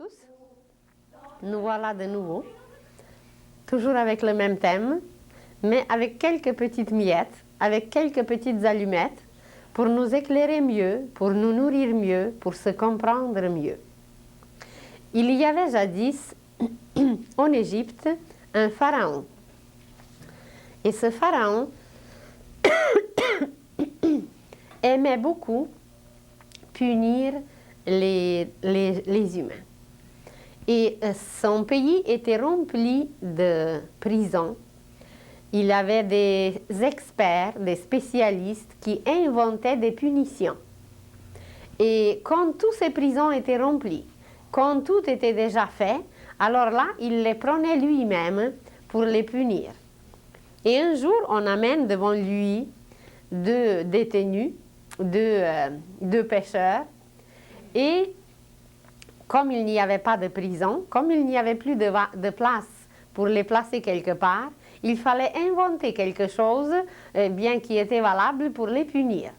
tous, nous voilà de nouveau, toujours avec le même thème, mais avec quelques petites miettes, avec quelques petites allumettes, pour nous éclairer mieux, pour nous nourrir mieux, pour se comprendre mieux. Il y avait jadis, en Égypte, un pharaon. Et ce pharaon aimait beaucoup punir les humains. Et son pays était rempli de prisons. Il avait des experts, des spécialistes qui inventaient des punitions. Et quand toutes ces prisons étaient remplies, quand tout était déjà fait, alors là, il les prenait lui-même pour les punir. Et un jour, on amène devant lui deux détenus, deux pêcheurs, et comme il n'y avait pas de prison, comme il n'y avait plus de place pour les placer quelque part, il fallait inventer quelque chose bien qui était valable pour les punir.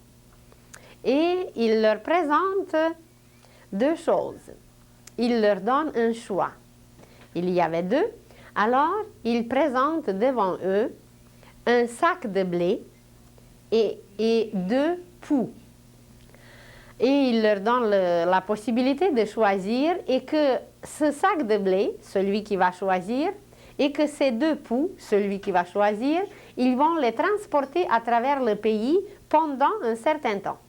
Et il leur présente deux choses. Il leur donne un choix. Il y avait deux. Alors, il présente devant eux un sac de blé et deux poux. Et il leur donne la possibilité de choisir et que ce sac de blé, celui qui va choisir, et que ces deux poux, celui qui va choisir, ils vont les transporter à travers le pays pendant un certain temps.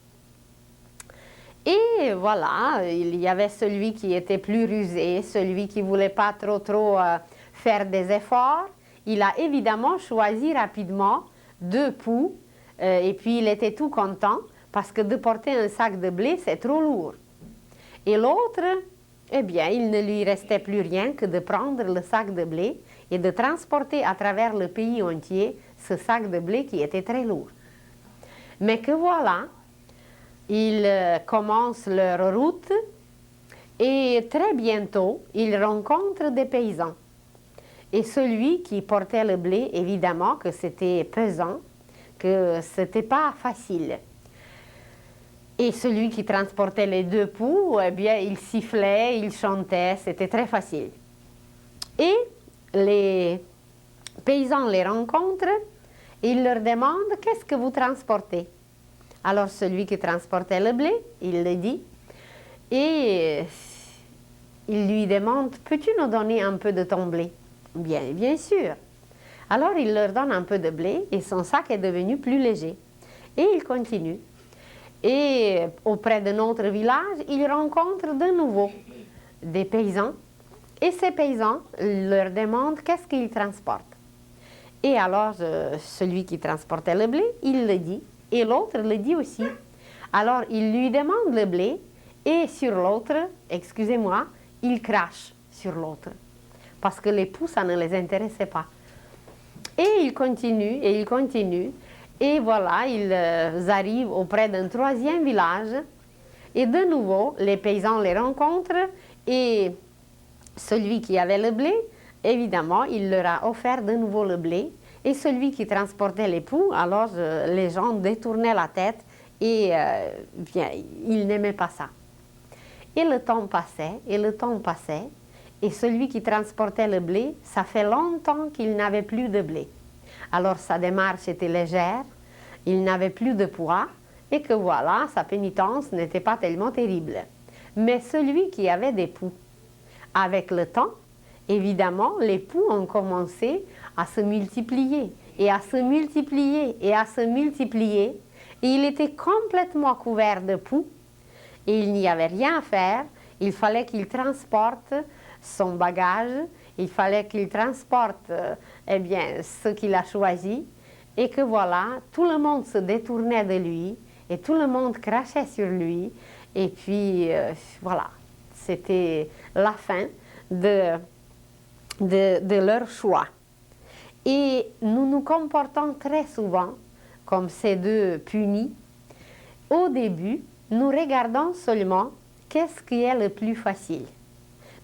Et voilà, il y avait celui qui était plus rusé, celui qui ne voulait pas trop faire des efforts. Il a évidemment choisi rapidement deux poux et puis il était tout content parce que de porter un sac de blé, c'est trop lourd. Et l'autre, eh bien, il ne lui restait plus rien que de prendre le sac de blé et de transporter à travers le pays entier ce sac de blé qui était très lourd. Mais que voilà, ils commencent leur route et très bientôt, ils rencontrent des paysans. Et celui qui portait le blé, évidemment que c'était pesant, que ce n'était pas facile. Et celui qui transportait les deux poux, eh bien, il sifflait, il chantait, c'était très facile. Et les paysans les rencontrent et ils leur demandent « Qu'est-ce que vous transportez ?» Alors celui qui transportait le blé, il le dit et il lui demande « Peux-tu nous donner un peu de ton blé ?» Bien sûr. Alors il leur donne un peu de blé et son sac est devenu plus léger. Et il continue. Et auprès de notre village, il rencontre de nouveau des paysans. Et ces paysans leur demandent qu'est-ce qu'ils transportent. Et alors, celui qui transportait le blé, il le dit. Et l'autre le dit aussi. Alors, il lui demande le blé. Et sur l'autre, excusez-moi, il crache sur l'autre. Parce que les poux, ça ne les intéressait pas. Et il continue, et il continue. Et voilà, ils arrivent auprès d'un troisième village. Et de nouveau, les paysans les rencontrent. Et celui qui avait le blé, évidemment, il leur a offert de nouveau le blé. Et celui qui transportait les poux, alors les gens détournaient la tête. Et bien, ils n'aimaient pas ça. Et le temps passait, et le temps passait. Et celui qui transportait le blé, ça fait longtemps qu'il n'avait plus de blé. Alors sa démarche était légère, il n'avait plus de poids, et que voilà, sa pénitence n'était pas tellement terrible. Mais celui qui avait des poux, avec le temps, évidemment, les poux ont commencé à se multiplier, et à se multiplier, et à se multiplier, et il était complètement couvert de poux, et il n'y avait rien à faire, il fallait qu'il transporte son bagage, il fallait qu'il transporte eh bien, ce qu'il a choisi et que voilà, tout le monde se détournait de lui et tout le monde crachait sur lui et puis voilà, c'était la fin de leur choix. Et nous nous comportons très souvent comme ces deux punis. Au début, nous regardons seulement qu'est-ce qui est le plus facile.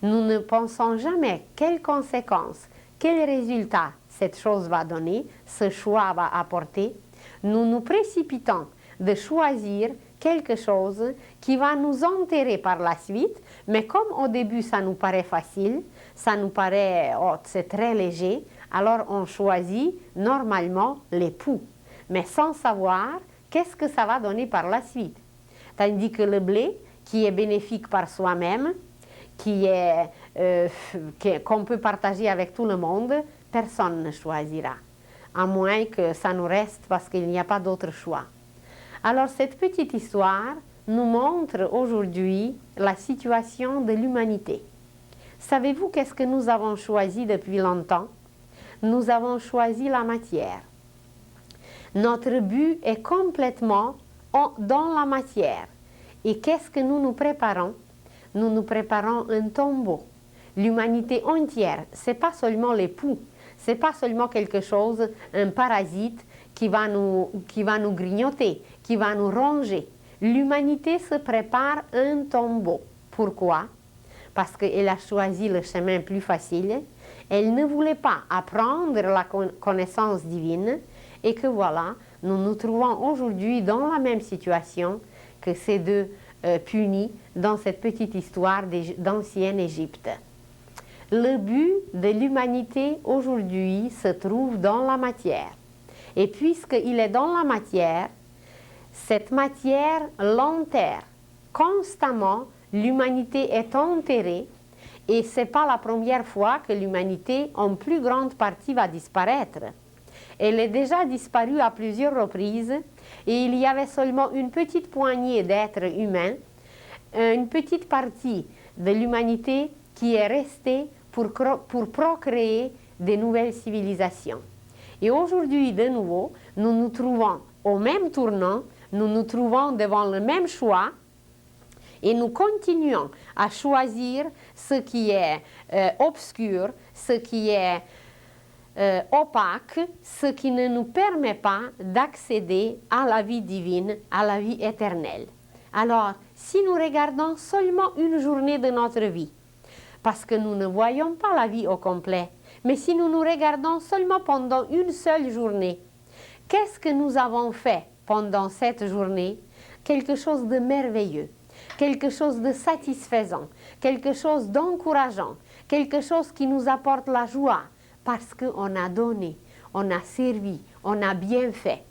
Nous ne pensons jamais quelles conséquences, quels résultats cette chose va donner, ce choix va apporter. Nous nous précipitons de choisir quelque chose qui va nous enterrer par la suite, mais comme au début ça nous paraît facile, ça nous paraît, oh, c'est très léger, alors on choisit normalement l'époux, mais sans savoir qu'est-ce que ça va donner par la suite. Tandis que le blé, qui est bénéfique par soi-même, qu'on peut partager avec tout le monde, personne ne choisira, à moins que ça nous reste parce qu'il n'y a pas d'autre choix. Alors cette petite histoire nous montre aujourd'hui la situation de l'humanité. Savez-vous qu'est-ce que nous avons choisi depuis longtemps? Nous avons choisi la matière. Notre but est complètement dans la matière. Et qu'est-ce que nous nous préparons? Nous nous préparons un tombeau. L'humanité entière, ce n'est pas seulement l'époux, ce n'est pas seulement quelque chose, un parasite qui va nous grignoter, qui va nous ronger. L'humanité se prépare un tombeau. Pourquoi? Parce qu'elle a choisi le chemin plus facile. Elle ne voulait pas apprendre la connaissance divine et que voilà, nous nous trouvons aujourd'hui dans la même situation que ces deux punis dans cette petite histoire d'ancienne Égypte. Le but de l'humanité aujourd'hui se trouve dans la matière. Et puisqu'il est dans la matière, cette matière l'enterre. Constamment, l'humanité est enterrée et ce n'est pas la première fois que l'humanité, en plus grande partie, va disparaître. Elle est déjà disparue à plusieurs reprises et il y avait seulement une petite poignée d'êtres humains, une petite partie de l'humanité qui est restée pour procréer de nouvelles civilisations. Et aujourd'hui, de nouveau, nous nous trouvons au même tournant, nous nous trouvons devant le même choix et nous continuons à choisir ce qui est obscur, ce qui est opaque, ce qui ne nous permet pas d'accéder à la vie divine, à la vie éternelle. Alors, si nous regardons seulement une journée de notre vie, parce que nous ne voyons pas la vie au complet, mais si nous nous regardons seulement pendant une seule journée, qu'est-ce que nous avons fait pendant cette journée? Quelque chose de merveilleux, quelque chose de satisfaisant, quelque chose d'encourageant, quelque chose qui nous apporte la joie, parce qu'on a donné, on a servi, on a bien fait.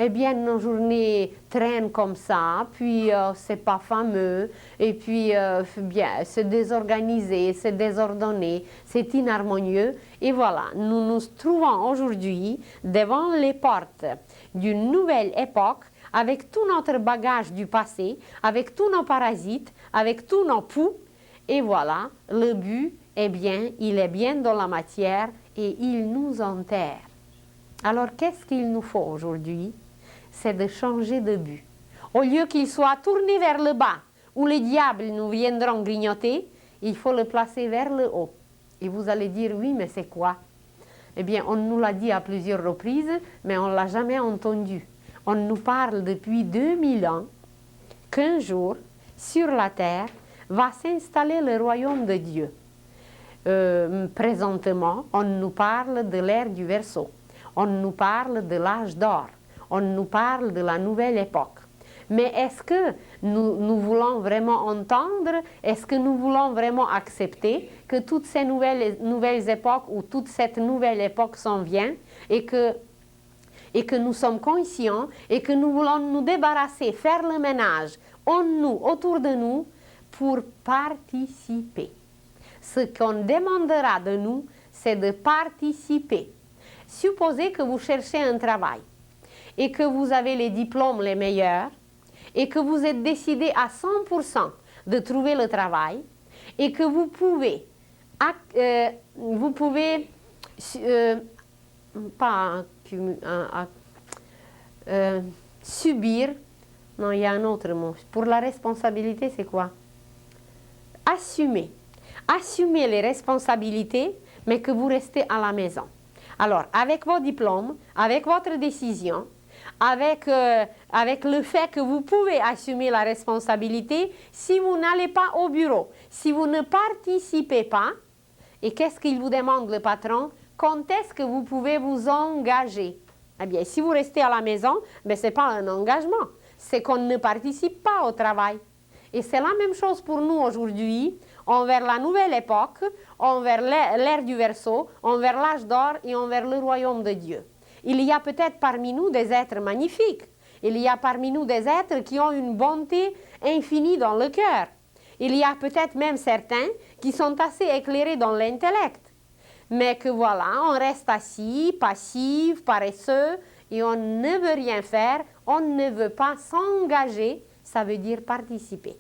Eh bien, nos journées traînent comme ça, puis c'est pas fameux, et puis bien, c'est désorganisé, c'est désordonné, c'est inharmonieux. Et voilà, nous nous trouvons aujourd'hui devant les portes d'une nouvelle époque, avec tout notre bagage du passé, avec tous nos parasites, avec tous nos poux. Et voilà, le but, eh bien, il est bien dans la matière et il nous enterre. Alors, qu'est-ce qu'il nous faut aujourd'hui? C'est de changer de but. Au lieu qu'il soit tourné vers le bas, où les diables nous viendront grignoter, il faut le placer vers le haut. Et vous allez dire, oui, mais c'est quoi? Eh bien, on nous l'a dit à plusieurs reprises, mais on ne l'a jamais entendu. On nous parle depuis 2000 ans qu'un jour, sur la terre, va s'installer le royaume de Dieu. Présentement, on nous parle de l'ère du Verseau. On nous parle de l'âge d'or. On nous parle de la nouvelle époque. Mais est-ce que nous voulons vraiment entendre, est-ce que nous voulons vraiment accepter que toutes ces nouvelles époques ou toute cette nouvelle époque s'en vient et que nous sommes conscients et que nous voulons nous débarrasser, faire le ménage en nous, autour de nous, pour participer. Ce qu'on demandera de nous, c'est de participer. Supposez que vous cherchez un travail et que vous avez les diplômes les meilleurs et que vous êtes décidé à 100% de trouver le travail et que vous pouvez subir, non, il y a un autre mot. Pour la responsabilité, c'est quoi? Assumer. Assumer les responsabilités, mais que vous restez à la maison. Alors, avec vos diplômes, avec votre décision, avec le fait que vous pouvez assumer la responsabilité, si vous n'allez pas au bureau, si vous ne participez pas, et qu'est-ce qu'il vous demande le patron? Quand est-ce que vous pouvez vous engager? Eh bien, si vous restez à la maison, ce n'est pas un engagement, c'est qu'on ne participe pas au travail. Et c'est la même chose pour nous aujourd'hui, envers la nouvelle époque, envers l'ère du Verseau, envers l'âge d'or et envers le royaume de Dieu. Il y a peut-être parmi nous des êtres magnifiques. Il y a parmi nous des êtres qui ont une bonté infinie dans le cœur. Il y a peut-être même certains qui sont assez éclairés dans l'intellect. Mais que voilà, on reste assis, passif, paresseux, et on ne veut rien faire, on ne veut pas s'engager, ça veut dire participer.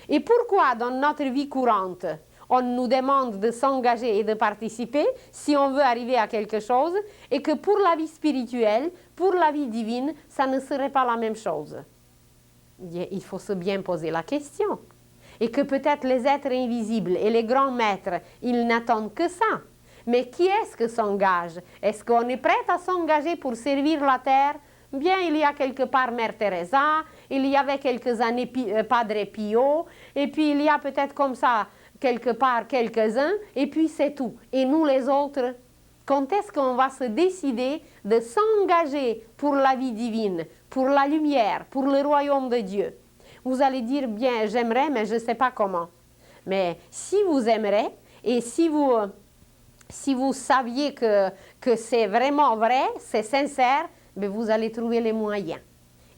Et pourquoi dans notre vie courante, on nous demande de s'engager et de participer si on veut arriver à quelque chose, et que pour la vie spirituelle, pour la vie divine, ça ne serait pas la même chose? Il faut se bien poser la question. Et que peut-être les êtres invisibles et les grands maîtres, ils n'attendent que ça. Mais qui est-ce que s'engage? Est-ce qu'on est prêt à s'engager pour servir la terre? Bien, il y a quelque part Mère Teresa, il y avait quelques années Padre Pio, et puis il y a peut-être comme ça quelque part quelques-uns, et puis c'est tout. Et nous les autres, quand est-ce qu'on va se décider de s'engager pour la vie divine, pour la lumière, pour le royaume de Dieu? Vous allez dire, bien, j'aimerais, mais je ne sais pas comment. Mais si vous aimerez, et si vous saviez que c'est vraiment vrai, c'est sincère, mais vous allez trouver les moyens.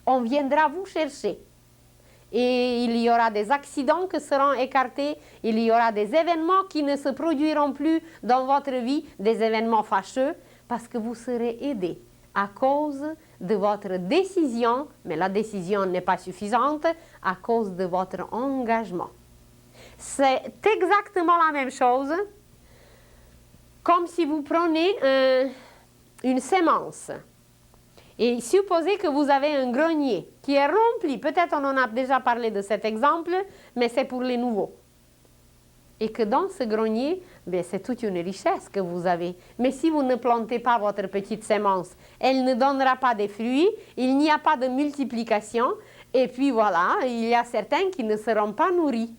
On viendra vous chercher. Et il y aura des accidents qui seront écartés, il y aura des événements qui ne se produiront plus dans votre vie, des événements fâcheux, parce que vous serez aidés à cause de votre décision, mais la décision n'est pas suffisante, à cause de votre engagement. C'est exactement la même chose, comme si vous prenez une sémence. Et supposez que vous avez un grenier qui est rempli, peut-être on en a déjà parlé de cet exemple, mais c'est pour les nouveaux. Et que dans ce grenier, c'est toute une richesse que vous avez. Mais si vous ne plantez pas votre petite sémence, elle ne donnera pas de fruits, il n'y a pas de multiplication, et puis voilà, il y a certains qui ne seront pas nourris.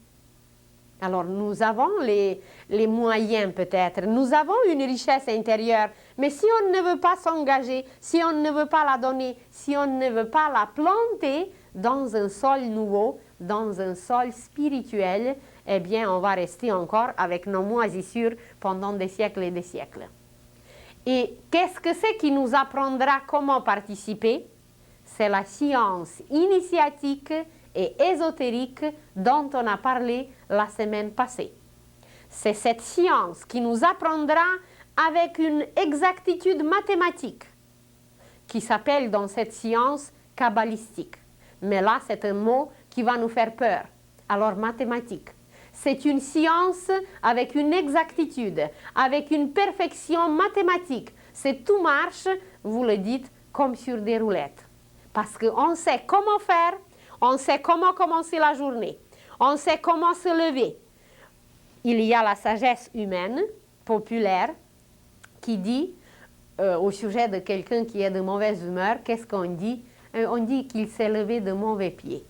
Alors nous avons les moyens peut-être, nous avons une richesse intérieure, mais si on ne veut pas s'engager, si on ne veut pas la donner, si on ne veut pas la planter dans un sol nouveau, dans un sol spirituel, eh bien on va rester encore avec nos moisissures pendant des siècles et des siècles. Et qu'est-ce que c'est qui nous apprendra comment participer? C'est la science initiatique et ésotérique dont on a parlé la semaine passée. C'est cette science qui nous apprendra avec une exactitude mathématique qui s'appelle dans cette science kabbalistique. Mais là, c'est un mot qui va nous faire peur. Alors, mathématique. C'est une science avec une exactitude, avec une perfection mathématique. C'est tout marche, vous le dites, comme sur des roulettes. Parce qu'on sait comment faire, on sait comment commencer la journée, on sait comment se lever. Il y a la sagesse humaine, populaire, qui dit, au sujet de quelqu'un qui est de mauvaise humeur, qu'est-ce qu'on dit? On dit qu'il s'est levé de mauvais pieds.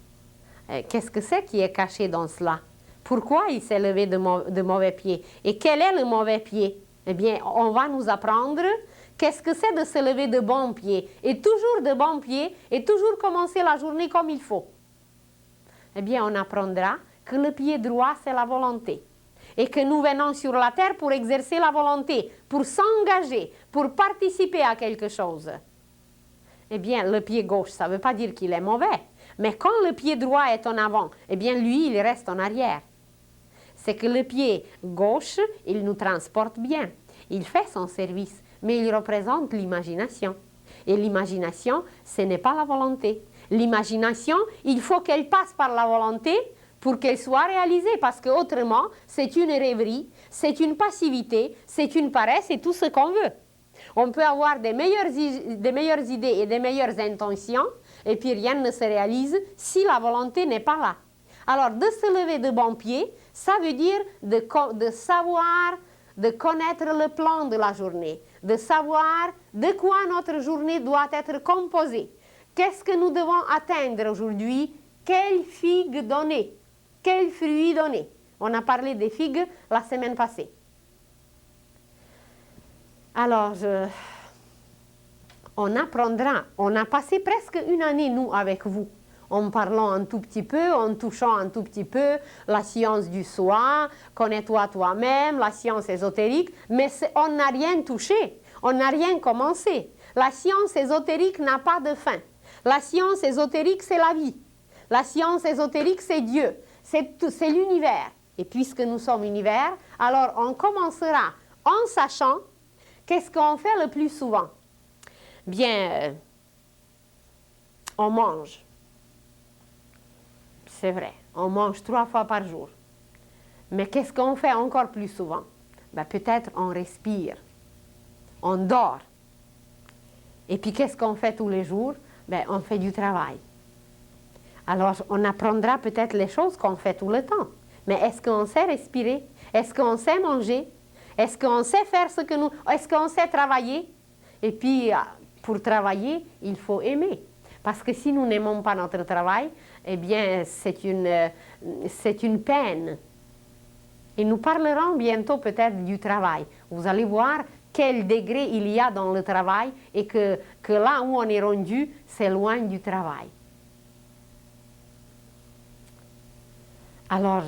Qu'est-ce que c'est qui est caché dans cela? Pourquoi il s'est levé de mauvais pieds? Et quel est le mauvais pied? Eh bien, on va nous apprendre qu'est-ce que c'est de se lever de bons pieds. Et toujours de bons pieds, et toujours commencer la journée comme il faut. Eh bien, on apprendra que le pied droit, c'est la volonté. Et que nous venons sur la terre pour exercer la volonté, pour s'engager, pour participer à quelque chose. Eh bien, le pied gauche, ça ne veut pas dire qu'il est mauvais. Mais quand le pied droit est en avant, eh bien, lui, il reste en arrière. C'est que le pied gauche, il nous transporte bien. Il fait son service, mais il représente l'imagination. Et l'imagination, ce n'est pas la volonté. L'imagination, il faut qu'elle passe par la volonté pour qu'elle soit réalisée, parce qu'autrement, c'est une rêverie, c'est une passivité, c'est une paresse et tout ce qu'on veut. On peut avoir des meilleures idées et des meilleures intentions, et puis rien ne se réalise si la volonté n'est pas là. Alors, de se lever de bon pied, ça veut dire de savoir, de connaître le plan de la journée, de savoir de quoi notre journée doit être composée. Qu'est-ce que nous devons atteindre aujourd'hui? Quelle figue donner? Quel fruit donner? On a parlé des figues la semaine passée. Alors, on apprendra. On a passé presque une année, nous, avec vous. en parlant un tout petit peu, en touchant un tout petit peu la science du soi, connais-toi toi-même, la science ésotérique, mais on n'a rien touché, on n'a rien commencé. La science ésotérique n'a pas de fin. La science ésotérique, c'est la vie. La science ésotérique, c'est Dieu, c'est l'univers. Et puisque nous sommes univers, alors on commencera en sachant qu'est-ce qu'on fait le plus souvent. Bien, on mange. C'est vrai, on mange 3 fois par jour. Mais qu'est-ce qu'on fait encore plus souvent? Ben, peut-être on respire, on dort. Et puis qu'est-ce qu'on fait tous les jours? Ben, on fait du travail. Alors on apprendra peut-être les choses qu'on fait tout le temps. Mais est-ce qu'on sait respirer? Est-ce qu'on sait manger? Est-ce qu'on sait faire ce que nous... Est-ce qu'on sait travailler? Et puis, pour travailler, il faut aimer. Parce que si nous n'aimons pas notre travail, eh bien, c'est une peine. Et nous parlerons bientôt peut-être du travail. Vous allez voir quel degré il y a dans le travail et que là où on est rendu, c'est loin du travail. Alors,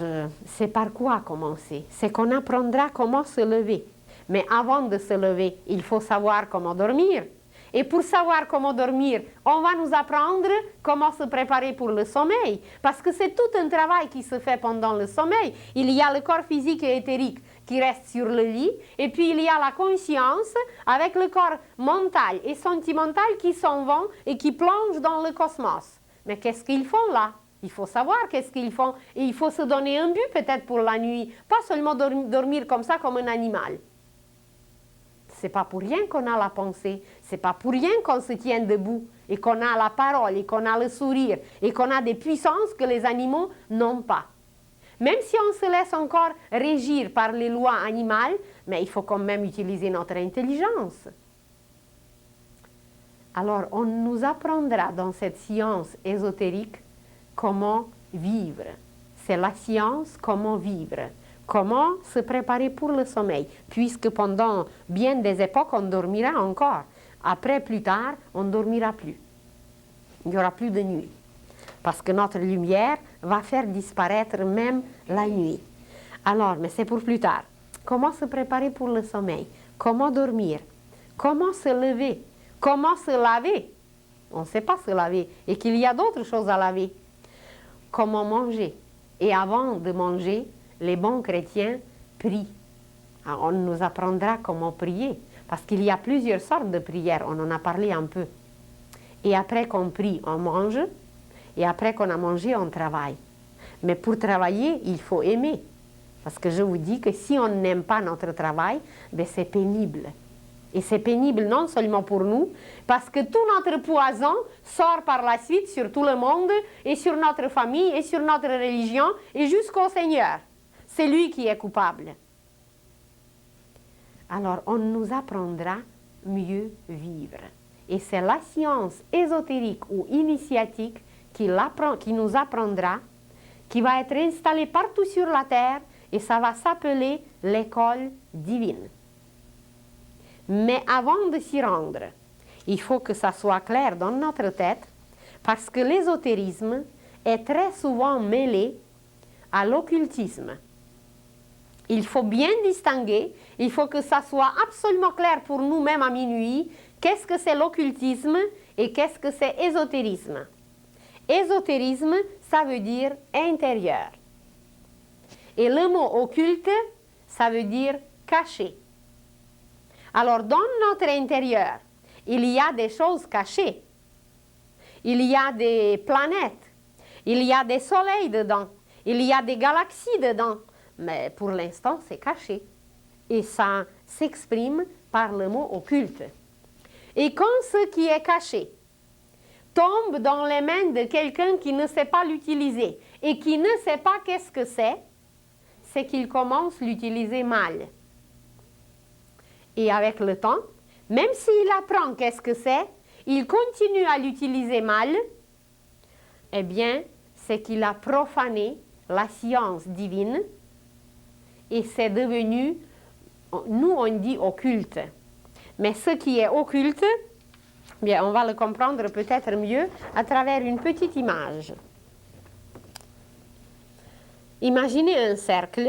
c'est par quoi commencer? C'est qu'on apprendra comment se lever. Mais avant de se lever, il faut savoir comment dormir. Et pour savoir comment dormir, on va nous apprendre comment se préparer pour le sommeil. Parce que c'est tout un travail qui se fait pendant le sommeil. Il y a le corps physique et éthérique qui reste sur le lit. Et puis il y a la conscience avec le corps mental et sentimental qui s'en vont et qui plongent dans le cosmos. Mais qu'est-ce qu'ils font là? Il faut savoir qu'est-ce qu'ils font. Et il faut se donner un but peut-être pour la nuit. Pas seulement dormir comme ça, comme un animal. C'est pas pour rien qu'on a la pensée, c'est pas pour rien qu'on se tient debout et qu'on a la parole et qu'on a le sourire et qu'on a des puissances que les animaux n'ont pas. Même si on se laisse encore régir par les lois animales, mais il faut quand même utiliser notre intelligence. Alors on nous apprendra dans cette science ésotérique comment vivre. C'est la science comment vivre. Comment se préparer pour le sommeil, puisque pendant bien des époques, on dormira encore. Après, plus tard, on ne dormira plus. Il n'y aura plus de nuit, parce que notre lumière va faire disparaître même la nuit. Alors, mais c'est pour plus tard. Comment se préparer pour le sommeil? Comment dormir? Comment se lever? Comment se laver? On ne sait pas se laver, et qu'il y a d'autres choses à laver. Comment manger? Et avant de manger, les bons chrétiens prient. Alors, on nous apprendra comment prier, parce qu'il y a plusieurs sortes de prières, on en a parlé un peu. Et après qu'on prie, on mange, et après qu'on a mangé, on travaille. Mais pour travailler, il faut aimer. Parce que je vous dis que si on n'aime pas notre travail, ben c'est pénible. Et c'est pénible non seulement pour nous, parce que tout notre poison sort par la suite sur tout le monde, et sur notre famille, et sur notre religion, et jusqu'au Seigneur. C'est lui qui est coupable. Alors, on nous apprendra mieux vivre. Et c'est la science ésotérique ou initiatique qui nous apprendra, qui va être installée partout sur la terre, et ça va s'appeler l'école divine. Mais avant de s'y rendre, il faut que ça soit clair dans notre tête, parce que l'ésotérisme est très souvent mêlé à l'occultisme. Il faut bien distinguer, il faut que ça soit absolument clair pour nous-mêmes à minuit, qu'est-ce que c'est l'occultisme et qu'est-ce que c'est ésotérisme. Ésotérisme, ça veut dire intérieur. Et le mot occulte, ça veut dire caché. Alors, dans notre intérieur, il y a des choses cachées. Il y a des planètes, il y a des soleils dedans, il y a des galaxies dedans. Mais pour l'instant, c'est caché. Et ça s'exprime par le mot occulte. Et quand ce qui est caché tombe dans les mains de quelqu'un qui ne sait pas l'utiliser et qui ne sait pas qu'est-ce que c'est qu'il commence à l'utiliser mal. Et avec le temps, même s'il apprend qu'est-ce que c'est, il continue à l'utiliser mal, eh bien, c'est qu'il a profané la science divine et c'est devenu, nous on dit occulte. Mais ce qui est occulte, Bien, on va le comprendre peut-être mieux à travers une petite image. Imaginez un cercle,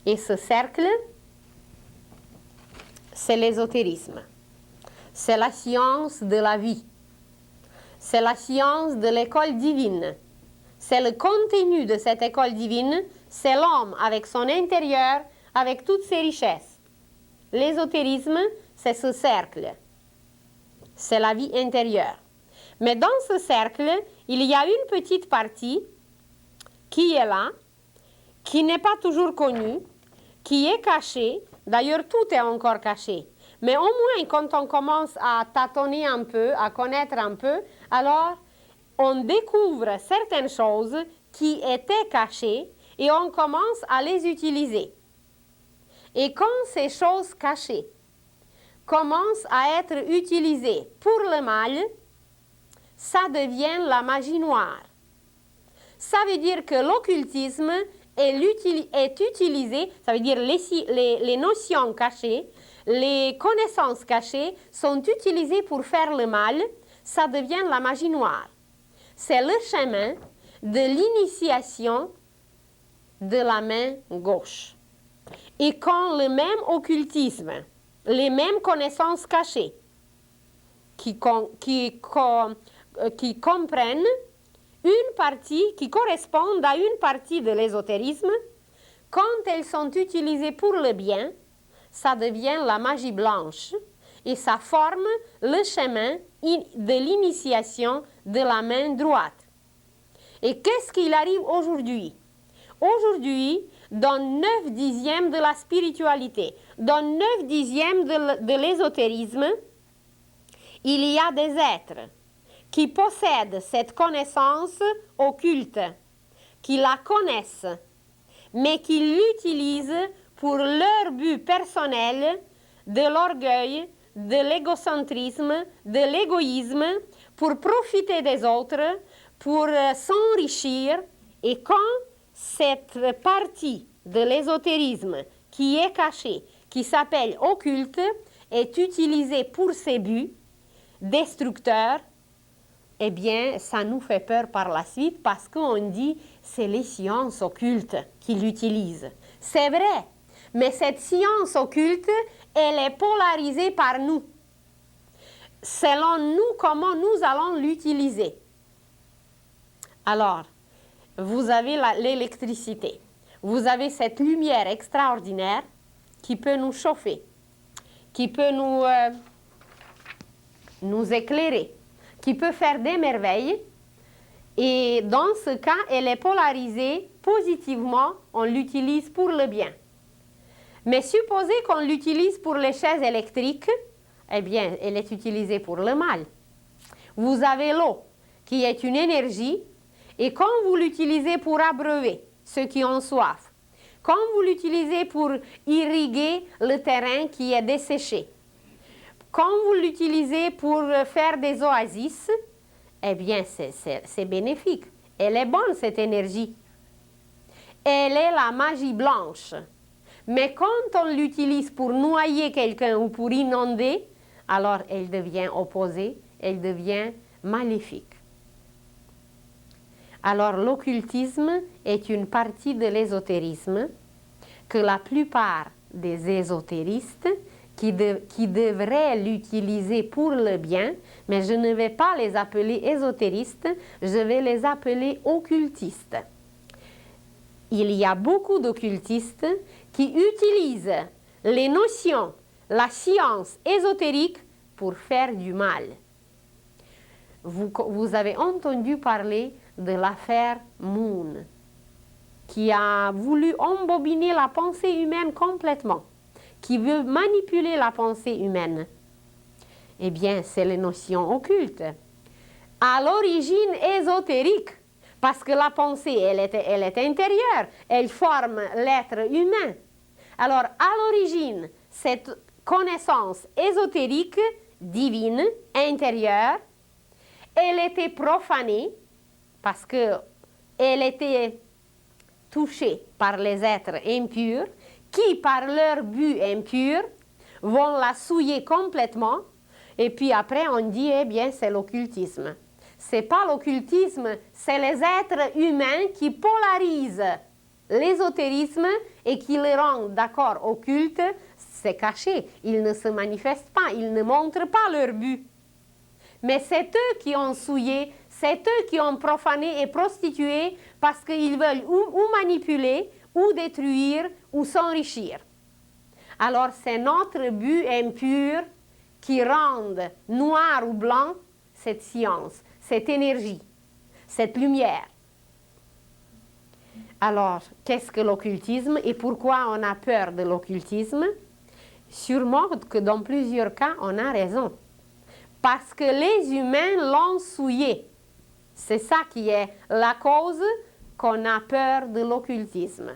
et ce cercle, c'est l'ésotérisme. C'est la science de la vie. C'est la science de l'école divine. C'est le contenu de cette école divine, c'est l'homme avec son intérieur, avec toutes ses richesses. L'ésotérisme, c'est ce cercle. C'est la vie intérieure. Mais dans ce cercle, il y a une petite partie qui est là, qui n'est pas toujours connue, qui est cachée. D'ailleurs, tout est encore caché. Mais au moins, quand on commence à tâtonner un peu, à connaître un peu, alors on découvre certaines choses qui étaient cachées et on commence à les utiliser. Et quand ces choses cachées commencent à être utilisées pour le mal, ça devient la magie noire. Ça veut dire que l'occultisme est utilisé, ça veut dire les notions cachées, les connaissances cachées sont utilisées pour faire le mal, ça devient la magie noire. C'est le chemin de l'initiation de la main gauche. Et quand le même occultisme, les mêmes connaissances cachées qui comprennent une partie, qui correspondent à une partie de l'ésotérisme, quand elles sont utilisées pour le bien, ça devient la magie blanche et ça forme le chemin de l'initiation de la main droite. Et qu'est-ce qu'il arrive aujourd'hui? Aujourd'hui, dans 9 dixièmes de la spiritualité, dans 9 dixièmes de l'ésotérisme, il y a des êtres qui possèdent cette connaissance occulte, qui la connaissent, mais qui l'utilisent pour leur but personnel de l'orgueil, de l'égocentrisme, de l'égoïsme, pour profiter des autres, pour s'enrichir. Et quand cette partie de l'ésotérisme qui est cachée, qui s'appelle occulte, est utilisée pour ses buts destructeurs, eh bien, ça nous fait peur par la suite parce qu'on dit c'est les sciences occultes qui l'utilisent. C'est vrai, mais cette science occulte, elle est polarisée par nous. Selon nous, comment nous allons l'utiliser. Alors, vous avez l'électricité. Vous avez cette lumière extraordinaire qui peut nous chauffer, qui peut nous éclairer, qui peut faire des merveilles. Et dans ce cas, elle est polarisée positivement, on l'utilise pour le bien. Mais supposez qu'on l'utilise pour les chaises électriques, eh bien, elle est utilisée pour le mal. Vous avez l'eau, qui est une énergie, et quand vous l'utilisez pour abreuver ceux qui ont soif, quand vous l'utilisez pour irriguer le terrain qui est desséché, quand vous l'utilisez pour faire des oasis, eh bien, c'est bénéfique. Elle est bonne, cette énergie. Elle est la magie blanche. Mais quand on l'utilise pour noyer quelqu'un ou pour inonder, alors elle devient opposée, elle devient maléfique. Alors l'occultisme est une partie de l'ésotérisme que la plupart des ésotéristes qui devraient l'utiliser pour le bien, mais je ne vais pas les appeler ésotéristes, je vais les appeler occultistes. Il y a beaucoup d'occultistes qui utilisent les notions, la science ésotérique pour faire du mal. Vous avez entendu parler de l'affaire Moon, qui a voulu embobiner la pensée humaine complètement, qui veut manipuler la pensée humaine. Eh bien, c'est les notions occultes. À l'origine ésotérique, parce que la pensée, elle est intérieure, elle forme l'être humain. Alors, à l'origine, cette connaissance ésotérique, divine, intérieure, elle était profanée, parce qu'elle était touchée par les êtres impurs, qui, par leur but impur, vont la souiller complètement et puis après on dit, eh bien, c'est l'occultisme. C'est pas l'occultisme, c'est les êtres humains qui polarisent l'ésotérisme et qui le rendent, d'accord, occulte, c'est caché. Ils ne se manifestent pas, ils ne montrent pas leur but. Mais c'est eux qui ont souillé, c'est eux qui ont profané et prostitué parce qu'ils veulent ou manipuler, ou détruire, ou s'enrichir. Alors c'est notre but impur qui rend noir ou blanc cette science, cette énergie, cette lumière. Alors, qu'est-ce que l'occultisme et pourquoi on a peur de l'occultisme? Sûrement que dans plusieurs cas, on a raison. Parce que les humains l'ont souillé. C'est ça qui est la cause qu'on a peur de l'occultisme.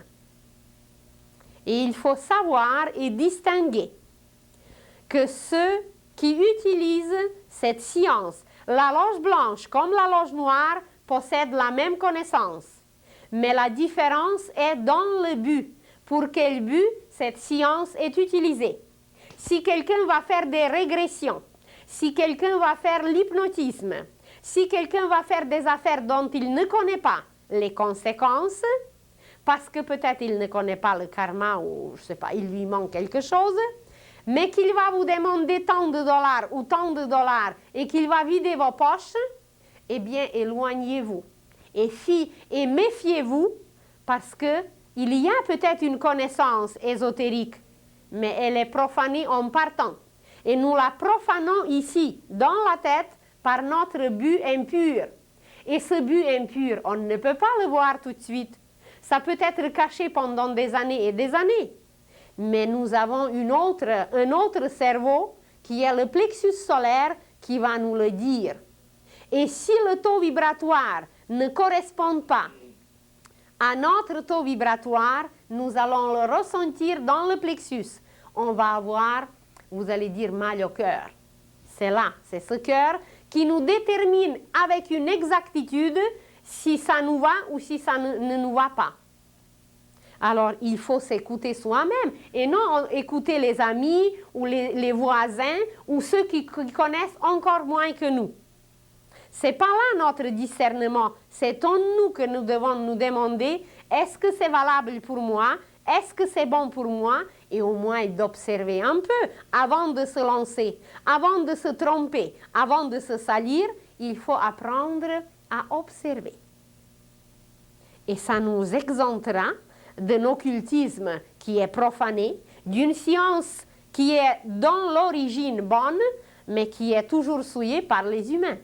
Et il faut savoir et distinguer que ceux qui utilisent cette science, la loge blanche comme la loge noire, possèdent la même connaissance. Mais la différence est dans le but. Pour quel but cette science est utilisée? Si quelqu'un va faire des régressions, si quelqu'un va faire l'hypnotisme, si quelqu'un va faire des affaires dont il ne connaît pas les conséquences, parce que peut-être il ne connaît pas le karma ou je sais pas, il lui manque quelque chose, mais qu'il va vous demander tant de dollars ou tant de dollars et qu'il va vider vos poches, eh bien éloignez-vous. Et méfiez-vous parce qu'il y a peut-être une connaissance ésotérique, mais elle est profanée en partant. Et nous la profanons ici, dans la tête, par notre but impur. Et ce but impur, on ne peut pas le voir tout de suite. Ça peut être caché pendant des années et des années. Mais nous avons un autre cerveau qui est le plexus solaire qui va nous le dire. Et si le taux vibratoire ne correspond pas à notre taux vibratoire, nous allons le ressentir dans le plexus. On va avoir, vous allez dire, mal au cœur. C'est là, c'est ce cœur qui nous détermine avec une exactitude si ça nous va ou si ça ne nous va pas. Alors, il faut s'écouter soi-même et non écouter les amis ou les voisins ou ceux qui connaissent encore moins que nous. C'est pas là notre discernement. C'est en nous que nous devons nous demander, est-ce que c'est valable pour moi? Est-ce que c'est bon pour moi? Et au moins d'observer un peu avant de se lancer, avant de se tromper, avant de se salir, il faut apprendre à observer. Et ça nous exemptera d'un occultisme qui est profané, d'une science qui est dans l'origine bonne, mais qui est toujours souillée par les humains.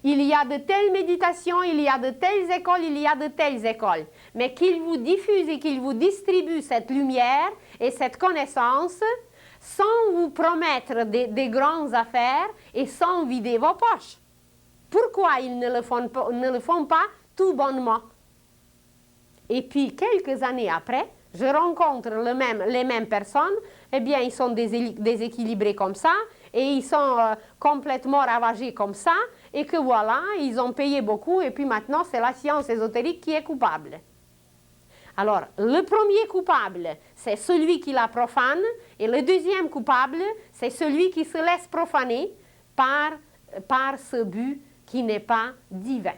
Il y a de telles méditations, il y a de telles écoles, il y a de telles écoles. Mais qu'ils vous diffusent et qu'ils vous distribuent cette lumière et cette connaissance sans vous promettre des grandes affaires et sans vider vos poches. Pourquoi ils ne le font pas tout bonnement? Et puis, quelques années après, je rencontre les mêmes personnes, eh bien, ils sont déséquilibrés comme ça, et ils sont complètement ravagés comme ça, et que voilà, ils ont payé beaucoup, et puis maintenant, c'est la science ésotérique qui est coupable. Alors, le premier coupable, c'est celui qui la profane, et le deuxième coupable, c'est celui qui se laisse profaner par ce but qui n'est pas divin.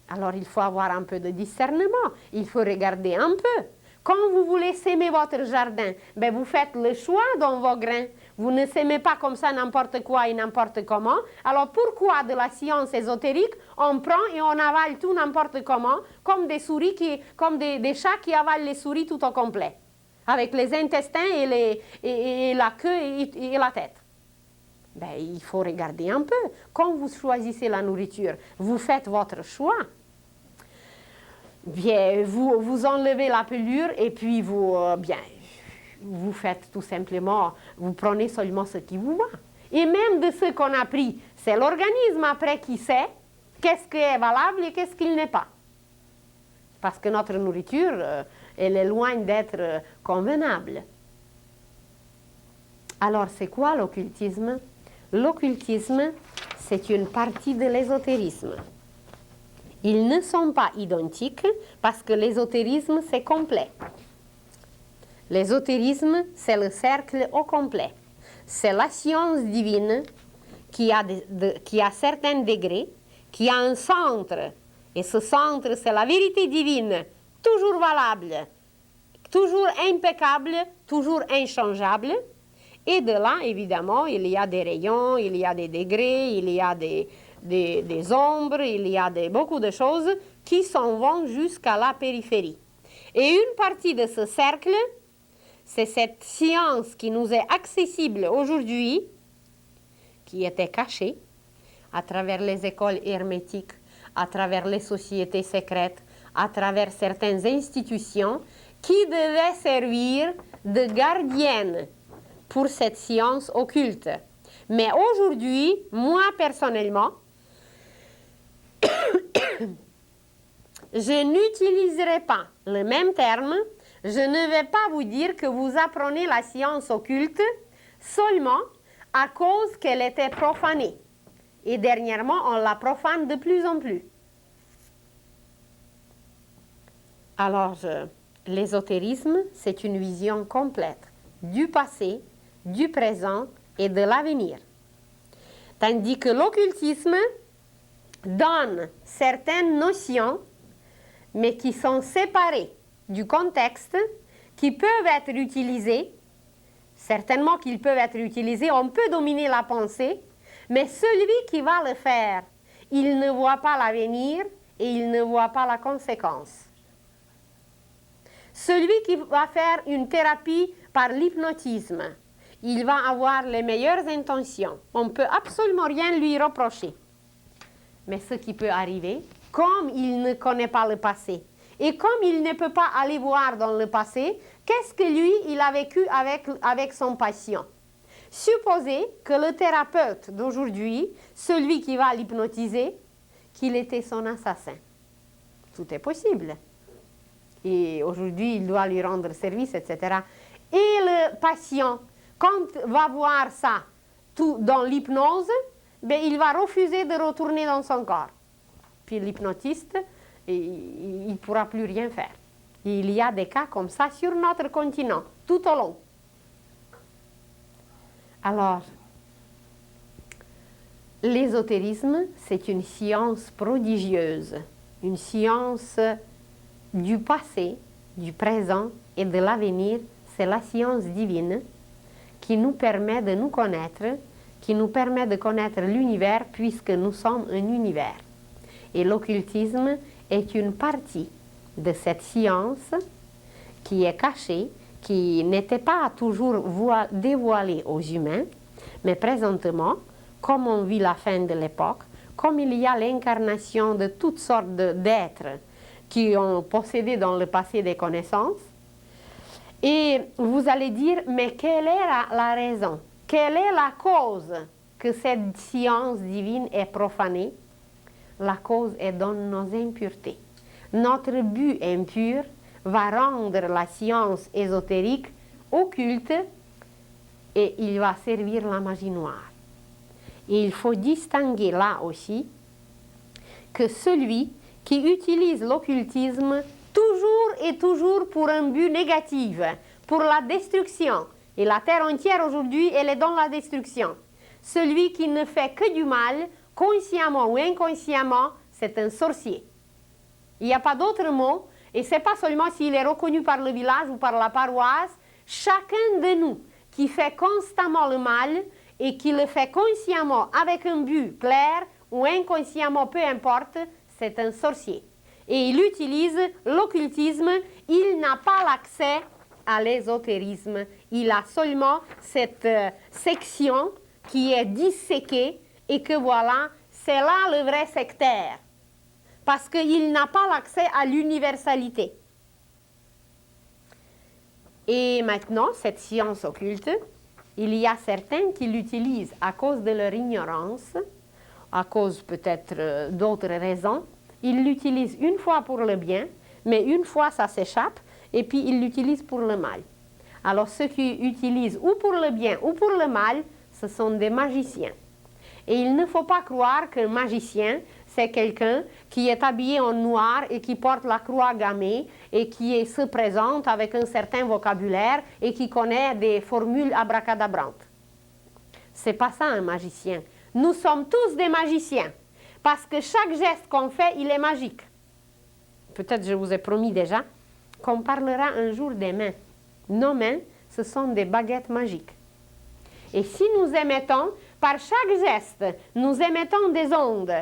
Alors, il faut avoir un peu de discernement, il faut regarder un peu. Quand vous voulez s'aimer votre jardin, ben vous faites le choix dans vos grains. Vous ne s'aimez pas comme ça n'importe quoi et n'importe comment. Alors pourquoi de la science ésotérique, on prend et on avale tout n'importe comment, comme des souris, comme des chats qui avalent les souris tout au complet, avec les intestins et la queue et la tête. Ben, il faut regarder un peu. Quand vous choisissez la nourriture, vous faites votre choix. Bien, vous enlevez la pelure et puis vous faites tout simplement, vous prenez seulement ce qui vous va. Et même de ce qu'on a pris, c'est l'organisme après qui sait qu'est-ce qui est valable et qu'est-ce qu'il n'est pas. Parce que notre nourriture, elle est loin d'être convenable. Alors, c'est quoi l'occultisme? L'occultisme, c'est une partie de l'ésotérisme. Ils ne sont pas identiques parce que l'ésotérisme, c'est complet. L'ésotérisme, c'est le cercle au complet. c'est la science divine qui a certains degrés, qui a un centre. Et ce centre, c'est la vérité divine, toujours valable, toujours impeccable, toujours inchangeable. Et de là, évidemment, il y a des rayons, il y a des degrés, il y a des ombres, il y a beaucoup de choses qui s'en vont jusqu'à la périphérie. Et une partie de ce cercle, c'est cette science qui nous est accessible aujourd'hui, qui était cachée à travers les écoles hermétiques, à travers les sociétés secrètes, à travers certaines institutions qui devaient servir de gardiennes pour cette science occulte. Mais aujourd'hui, moi personnellement, je n'utiliserai pas le même terme. Je ne vais pas vous dire que vous apprenez la science occulte seulement à cause qu'elle était profanée. Et dernièrement, on la profane de plus en plus. Alors, l'ésotérisme, c'est une vision complète du passé, du présent et de l'avenir. Tandis que l'occultisme donne certaines notions, mais qui sont séparées du contexte, qui peuvent être utilisées, certainement qu'ils peuvent être utilisés, on peut dominer la pensée, mais celui qui va le faire, il ne voit pas l'avenir et il ne voit pas la conséquence. Celui qui va faire une thérapie par l'hypnotisme, il va avoir les meilleures intentions. On ne peut absolument rien lui reprocher. Mais ce qui peut arriver, comme il ne connaît pas le passé, et comme il ne peut pas aller voir dans le passé, qu'est-ce que lui, il a vécu avec son patient? Supposez que le thérapeute d'aujourd'hui, celui qui va l'hypnotiser, qu'il était son assassin. Tout est possible. Et aujourd'hui, il doit lui rendre service, etc. Et le patient, quand va voir ça tout dans l'hypnose, ben, il va refuser de retourner dans son corps. Puis l'hypnotiste, il ne pourra plus rien faire. Il y a des cas comme ça sur notre continent, tout au long. Alors, l'ésotérisme, c'est une science prodigieuse, une science du passé, du présent et de l'avenir. C'est la science divine qui nous permet de nous connaître, qui nous permet de connaître l'univers puisque nous sommes un univers. Et l'occultisme est une partie de cette science qui est cachée, qui n'était pas toujours dévoilée aux humains, mais présentement, comme on vit la fin de l'époque, comme il y a l'incarnation de toutes sortes d'êtres qui ont possédé dans le passé des connaissances, et vous allez dire, mais quelle est la raison? Quelle est la cause que cette science divine est profanée? La cause est dans nos impuretés. Notre but impur va rendre la science ésotérique occulte et il va servir la magie noire. Et il faut distinguer là aussi que celui qui utilise l'occultisme toujours et toujours pour un but négatif, pour la destruction. Et la terre entière aujourd'hui, elle est dans la destruction. Celui qui ne fait que du mal, consciemment ou inconsciemment, c'est un sorcier. Il n'y a pas d'autre mot, et ce n'est pas seulement s'il est reconnu par le village ou par la paroisse, chacun de nous qui fait constamment le mal et qui le fait consciemment avec un but clair ou inconsciemment, peu importe, c'est un sorcier. Et il utilise l'occultisme, il n'a pas l'accès à l'ésotérisme. Il a seulement cette section qui est disséquée et que voilà, c'est là le vrai sectaire. Parce qu'il n'a pas l'accès à l'universalité. Et maintenant, cette science occulte, il y a certains qui l'utilisent à cause de leur ignorance, à cause peut-être d'autres raisons. Ils l'utilisent une fois pour le bien, mais une fois ça s'échappe, et puis ils l'utilisent pour le mal. Alors ceux qui utilisent ou pour le bien ou pour le mal, ce sont des magiciens. Et il ne faut pas croire qu'un magicien, c'est quelqu'un qui est habillé en noir et qui porte la croix gammée et qui se présente avec un certain vocabulaire et qui connaît des formules abracadabrantes. C'est pas ça un magicien. Nous sommes tous des magiciens. Parce que chaque geste qu'on fait, il est magique. Peut-être je vous ai promis déjà qu'on parlera un jour des mains. Nos mains, ce sont des baguettes magiques. Et si nous émettons, par chaque geste, nous émettons des ondes.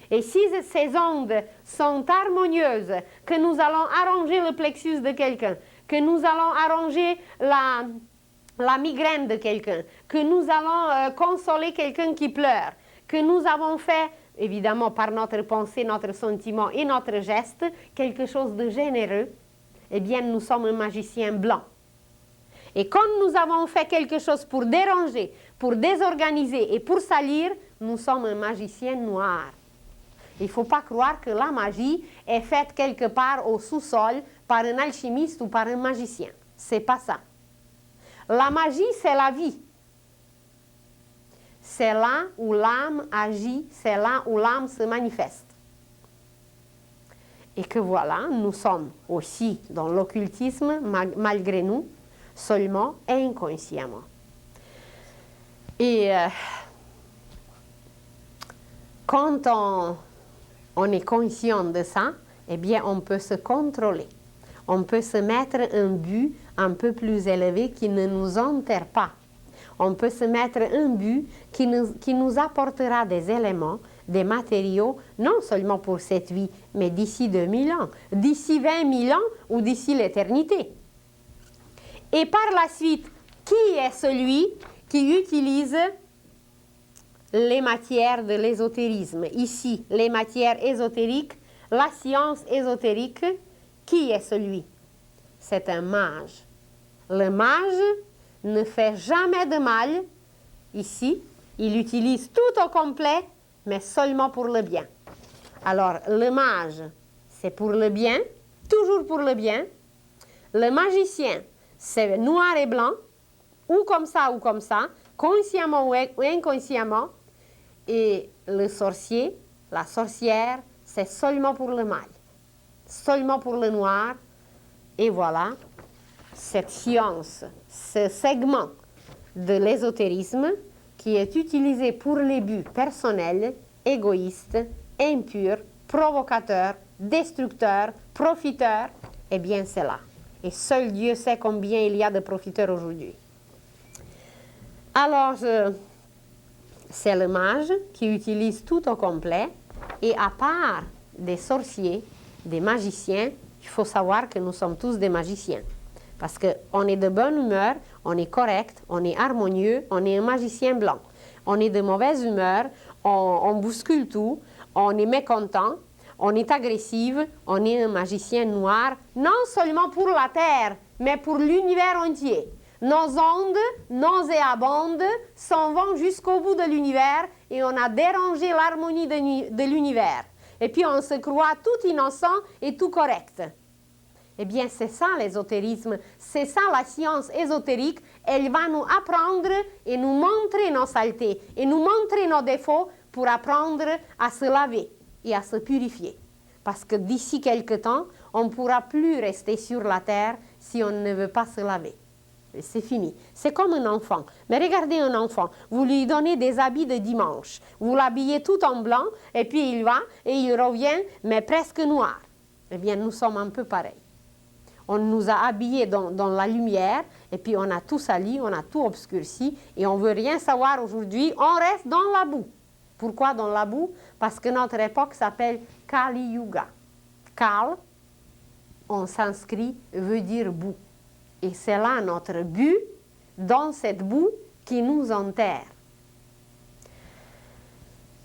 Et si ces ondes sont harmonieuses, que nous allons arranger le plexus de quelqu'un, que nous allons arranger la migraine de quelqu'un, que nous allons consoler quelqu'un qui pleure, que nous avons fait, évidemment par notre pensée, notre sentiment et notre geste, quelque chose de généreux, eh bien nous sommes un magicien blanc. Et quand nous avons fait quelque chose pour déranger, pour désorganiser et pour salir, nous sommes un magicien noir. Il ne faut pas croire que la magie est faite quelque part au sous-sol par un alchimiste ou par un magicien. C'est pas ça. La magie, c'est la vie. C'est là où l'âme agit, c'est là où l'âme se manifeste. Et que voilà, nous sommes aussi dans l'occultisme, malgré nous, seulement inconsciemment. Et quand on est conscient de ça, eh bien on peut se contrôler. On peut se mettre un but un peu plus élevé qui ne nous enterre pas. On peut se mettre un but qui nous apportera des éléments, des matériaux, non seulement pour cette vie, mais d'ici 2000 ans, d'ici 20 000 ans ou d'ici l'éternité. Et par la suite, qui est celui qui utilise les matières de l'ésotérisme? Ici, les matières ésotériques, la science ésotérique, qui est celui? C'est un mage. Le mage ne fait jamais de mal. Ici, il utilise tout au complet, mais seulement pour le bien. Alors, le mage, c'est pour le bien, toujours pour le bien. Le magicien, c'est noir et blanc, ou comme ça, consciemment ou inconsciemment. Et le sorcier, la sorcière, c'est seulement pour le mal, seulement pour le noir. Et voilà, cette science, ce segment de l'ésotérisme qui est utilisé pour les buts personnels, égoïstes, impurs, provocateurs, destructeurs, profiteurs, eh bien c'est là. Et seul Dieu sait combien il y a de profiteurs aujourd'hui. Alors, c'est le mage qui utilise tout au complet. Et à part des sorciers, des magiciens, il faut savoir que nous sommes tous des magiciens. Parce qu'on est de bonne humeur, on est correct, on est harmonieux, on est un magicien blanc. On est de mauvaise humeur, on bouscule tout, on est mécontent, on est agressif, on est un magicien noir, non seulement pour la Terre, mais pour l'univers entier. Nos ondes nauséabondes s'en vont jusqu'au bout de l'univers et on a dérangé l'harmonie de l'univers. Et puis on se croit tout innocent et tout correct. Eh bien, c'est ça l'ésotérisme, c'est ça la science ésotérique. Elle va nous apprendre et nous montrer nos saletés et nous montrer nos défauts pour apprendre à se laver et à se purifier. Parce que d'ici quelque temps, on ne pourra plus rester sur la terre si on ne veut pas se laver. C'est fini. C'est comme un enfant. Mais regardez un enfant, vous lui donnez des habits de dimanche. Vous l'habillez tout en blanc et puis il va et il revient, mais presque noir. Eh bien, nous sommes un peu pareils. On nous a habillés dans la lumière et puis on a tout sali, on a tout obscurci et on ne veut rien savoir aujourd'hui. On reste dans la boue. Pourquoi dans la boue? Parce que notre époque s'appelle Kali Yuga. Kal, en sanskrit, veut dire boue. Et c'est là notre but, dans cette boue qui nous enterre.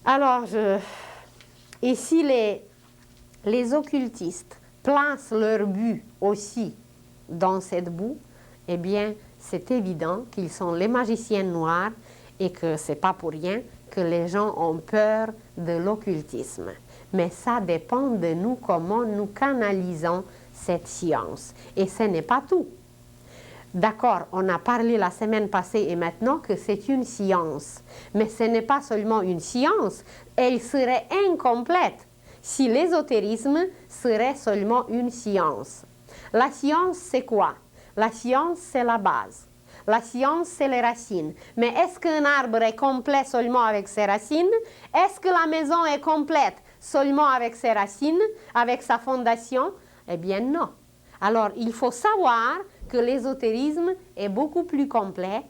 Alors, et si les occultistes placent leur but aussi dans cette boue, eh bien, c'est évident qu'ils sont les magiciens noirs et que ce n'est pas pour rien que les gens ont peur de l'occultisme. Mais ça dépend de nous, comment nous canalisons cette science. Et ce n'est pas tout. D'accord, on a parlé la semaine passée et maintenant que c'est une science. Mais ce n'est pas seulement une science, elle serait incomplète si l'ésotérisme serait seulement une science. La science, c'est quoi? La science, c'est la base. La science, c'est les racines. Mais est-ce qu'un arbre est complet seulement avec ses racines? Est-ce que la maison est complète seulement avec ses racines, avec sa fondation? Eh bien non. Alors, il faut savoir que l'ésotérisme est beaucoup plus complet.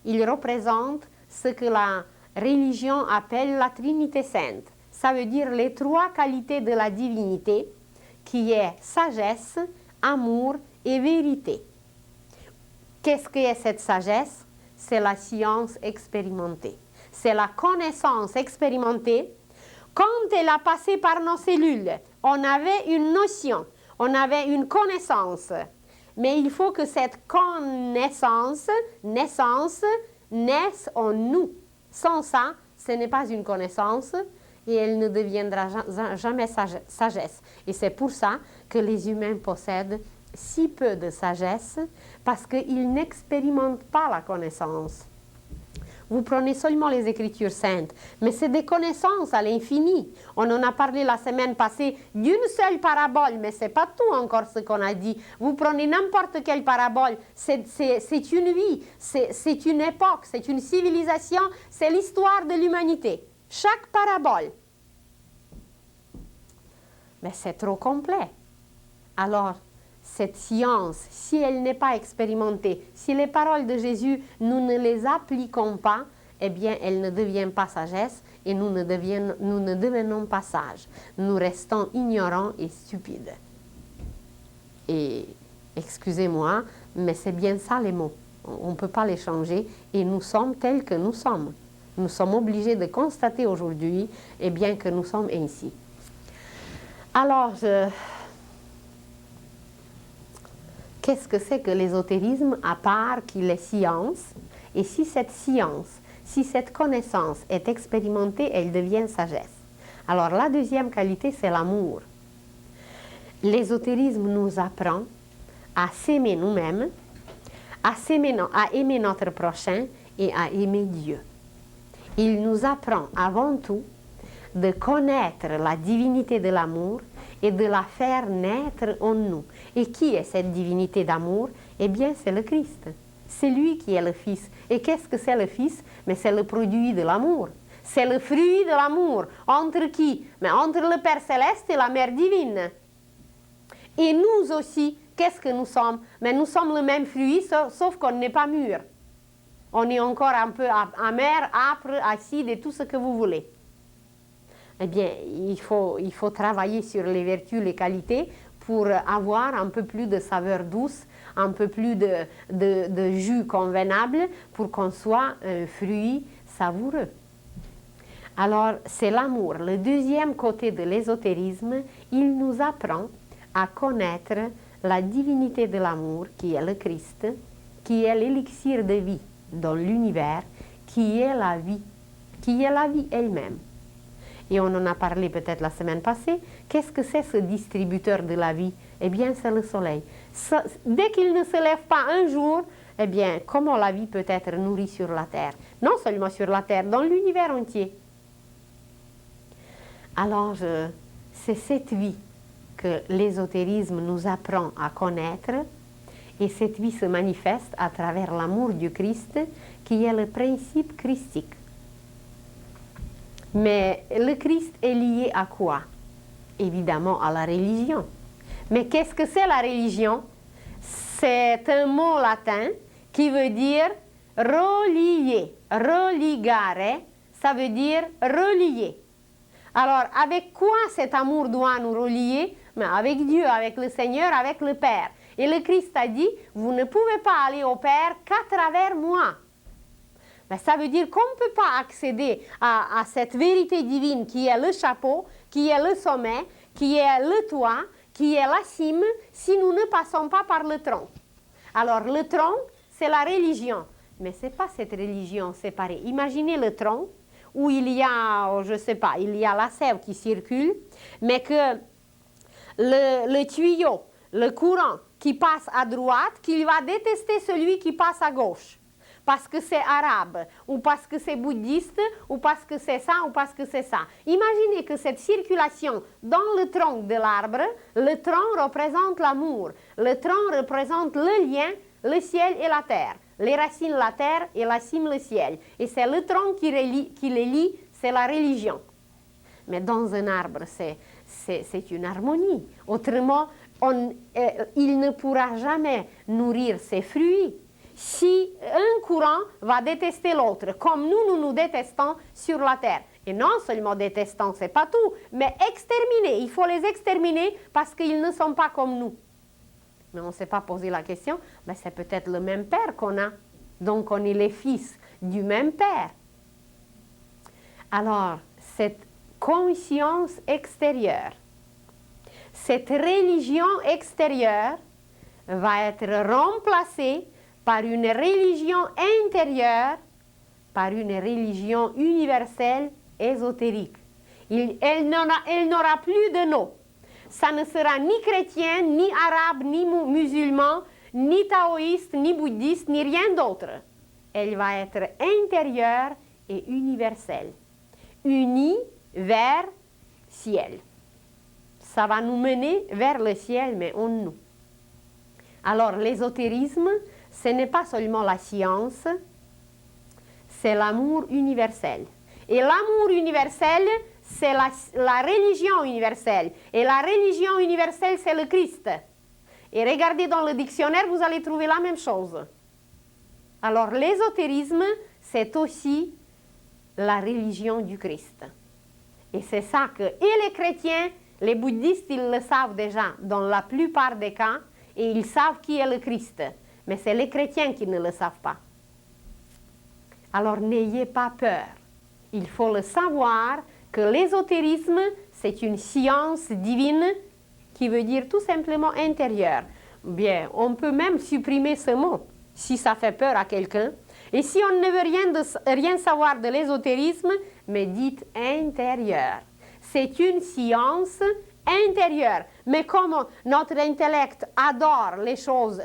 Il représente ce que la religion appelle la Trinité sainte. Ça veut dire les trois qualités de la divinité, qui est sagesse, amour et vérité. Qu'est-ce que est cette sagesse? C'est la science expérimentée. C'est la connaissance expérimentée. Quand elle a passé par nos cellules, on avait une notion, on avait une connaissance. Mais il faut que cette naissance naisse en nous. Sans ça, ce n'est pas une connaissance et elle ne deviendra jamais sagesse. Et c'est pour ça que les humains possèdent si peu de sagesse, parce qu'ils n'expérimentent pas la connaissance. Vous prenez seulement les Écritures saintes, mais c'est des connaissances à l'infini. On en a parlé la semaine passée d'une seule parabole, mais ce n'est pas tout encore ce qu'on a dit. Vous prenez n'importe quelle parabole, c'est une vie, c'est une époque, c'est une civilisation, c'est l'histoire de l'humanité. Chaque parabole. Mais c'est trop complet. Alors, cette science, si elle n'est pas expérimentée, si les paroles de Jésus, nous ne les appliquons pas, eh bien, elle ne devient pas sagesse et nous ne devenons pas sages. Nous restons ignorants et stupides. Et, excusez-moi, mais c'est bien ça les mots. On ne peut pas les changer et nous sommes tels que nous sommes. Nous sommes obligés de constater aujourd'hui, eh bien, que nous sommes ainsi. Alors, qu'est-ce que c'est que l'ésotérisme à part qu'il est science? Et si cette science, si cette connaissance est expérimentée, elle devient sagesse. Alors la deuxième qualité, c'est l'amour. L'ésotérisme nous apprend à s'aimer nous-mêmes, à aimer notre prochain et à aimer Dieu. Il nous apprend avant tout de connaître la divinité de l'amour et de la faire naître en nous. Et qui est cette divinité d'amour? Eh bien, c'est le Christ. C'est lui qui est le Fils. Et qu'est-ce que c'est le Fils? Mais c'est le produit de l'amour. C'est le fruit de l'amour. Entre qui? Mais entre le Père Céleste et la Mère Divine. Et nous aussi, qu'est-ce que nous sommes? Mais nous sommes le même fruit, sauf qu'on n'est pas mûr. On est encore un peu amer, âpre, acide et tout ce que vous voulez. Eh bien, il faut travailler sur les vertus, les qualités pour avoir un peu plus de saveur douce, un peu plus de jus convenable pour qu'on soit un fruit savoureux. Alors, c'est l'amour. Le deuxième côté de l'ésotérisme, il nous apprend à connaître la divinité de l'amour qui est le Christ, qui est l'élixir de vie dans l'univers, qui est la vie elle-même. Et on en a parlé peut-être la semaine passée. Qu'est-ce que c'est ce distributeur de la vie? Eh bien, c'est le soleil. Dès qu'il ne se lève pas un jour, eh bien, comment la vie peut être nourrie sur la terre? Non seulement sur la terre, dans l'univers entier. Alors, c'est cette vie que l'ésotérisme nous apprend à connaître. Et cette vie se manifeste à travers l'amour du Christ, qui est le principe christique. Mais le Christ est lié à quoi? Évidemment à la religion. Mais qu'est-ce que c'est la religion? C'est un mot latin qui veut dire relier. Religare, ça veut dire relier. Alors, avec quoi cet amour doit nous relier? Mais avec Dieu, avec le Seigneur, avec le Père. Et le Christ a dit, vous ne pouvez pas aller au Père qu'à travers moi. Mais ça veut dire qu'on ne peut pas accéder à cette vérité divine qui est le chapeau, qui est le sommet, qui est le toit, qui est la cime, si nous ne passons pas par le tronc. Alors le tronc, c'est la religion. Mais ce n'est pas cette religion séparée. Imaginez le tronc où il y a, je ne sais pas, il y a la sève qui circule, mais que le tuyau, le courant qui passe à droite, qu'il va détester celui qui passe à gauche. Parce que c'est arabe, ou parce que c'est bouddhiste, ou parce que c'est ça, ou parce que c'est ça. Imaginez que cette circulation dans le tronc de l'arbre, le tronc représente l'amour, le tronc représente le lien, le ciel et la terre. Les racines, la terre, et la cime, le ciel. Et c'est le tronc qui les lie, c'est la religion. Mais dans un arbre, c'est une harmonie. Autrement, il ne pourra jamais nourrir ses fruits si un courant va détester l'autre, comme nous nous détestons sur la terre. Et non seulement détestant, c'est pas tout, mais exterminer. Il faut les exterminer parce qu'ils ne sont pas comme nous. Mais on ne s'est pas posé la question, ben c'est peut-être le même père qu'on a. Donc on est les fils du même père. Alors, cette conscience extérieure, cette religion extérieure va être remplacée par une religion intérieure, par une religion universelle, ésotérique. Elle n'aura plus de nom. Ça ne sera ni chrétien, ni arabe, ni musulman, ni taoïste, ni bouddhiste, ni rien d'autre. Elle va être intérieure et universelle, unie vers ciel. Ça va nous mener vers le ciel, mais en nous. Alors, l'ésotérisme, ce n'est pas seulement la science, c'est l'amour universel. Et l'amour universel, c'est la religion universelle. Et la religion universelle, c'est le Christ. Et regardez dans le dictionnaire, vous allez trouver la même chose. Alors, l'ésotérisme, c'est aussi la religion du Christ. Et c'est ça que, et les chrétiens, les bouddhistes, ils le savent déjà dans la plupart des cas, et ils savent qui est le Christ. Mais c'est les chrétiens qui ne le savent pas. Alors, n'ayez pas peur. Il faut le savoir que l'ésotérisme, c'est une science divine qui veut dire tout simplement intérieure. Bien, on peut même supprimer ce mot si ça fait peur à quelqu'un. Et si on ne veut rien savoir de l'ésotérisme, mais dites intérieur. C'est une science intérieure. Mais comme notre intellect adore les choses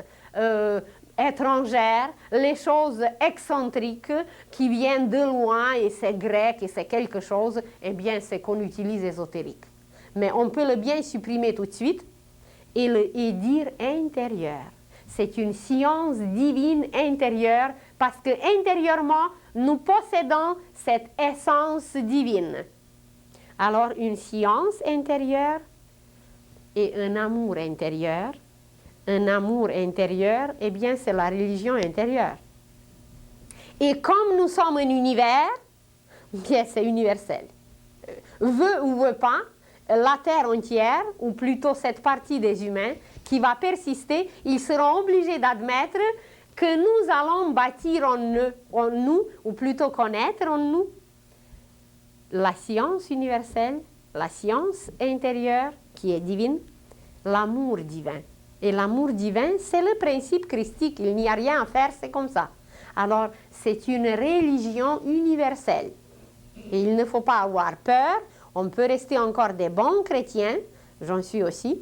étrangères, les choses excentriques qui viennent de loin et c'est grec et c'est quelque chose, eh bien c'est qu'on utilise ésotérique. Mais on peut le bien supprimer tout de suite et dire intérieur. C'est une science divine intérieure parce que intérieurement, nous possédons cette essence divine. Alors, une science intérieure et un amour intérieur. Un amour intérieur, eh bien, c'est la religion intérieure. Et comme nous sommes un univers, bien, c'est universel. Veut ou veut pas, la Terre entière, ou plutôt cette partie des humains, qui va persister, ils seront obligés d'admettre que nous allons bâtir en nous, ou plutôt connaître en nous, la science universelle, la science intérieure, qui est divine, l'amour divin. Et l'amour divin, c'est le principe christique. Il n'y a rien à faire, c'est comme ça. Alors, c'est une religion universelle. Et il ne faut pas avoir peur. On peut rester encore des bons chrétiens. J'en suis aussi.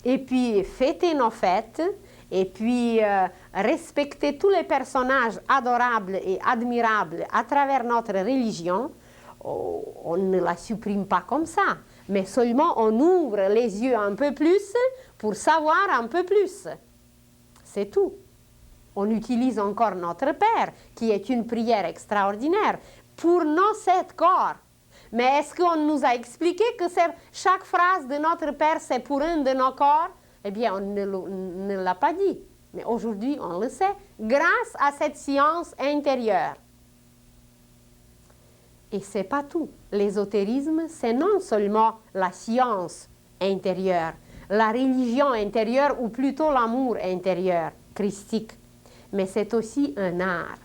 Et puis, fêter nos fêtes. Et puis, respecter tous les personnages adorables et admirables à travers notre religion. On ne la supprime pas comme ça. Mais seulement on ouvre les yeux un peu plus pour savoir un peu plus. C'est tout. On utilise encore notre Père, qui est une prière extraordinaire, pour nos 7 corps. Mais est-ce qu'on nous a expliqué que chaque phrase de notre Père, c'est pour un de nos corps? Eh bien, on ne l'a pas dit. Mais aujourd'hui, on le sait, grâce à cette science intérieure. Et ce n'est pas tout. L'ésotérisme, c'est non seulement la science intérieure, la religion intérieure, ou plutôt l'amour intérieur, christique, mais c'est aussi un art.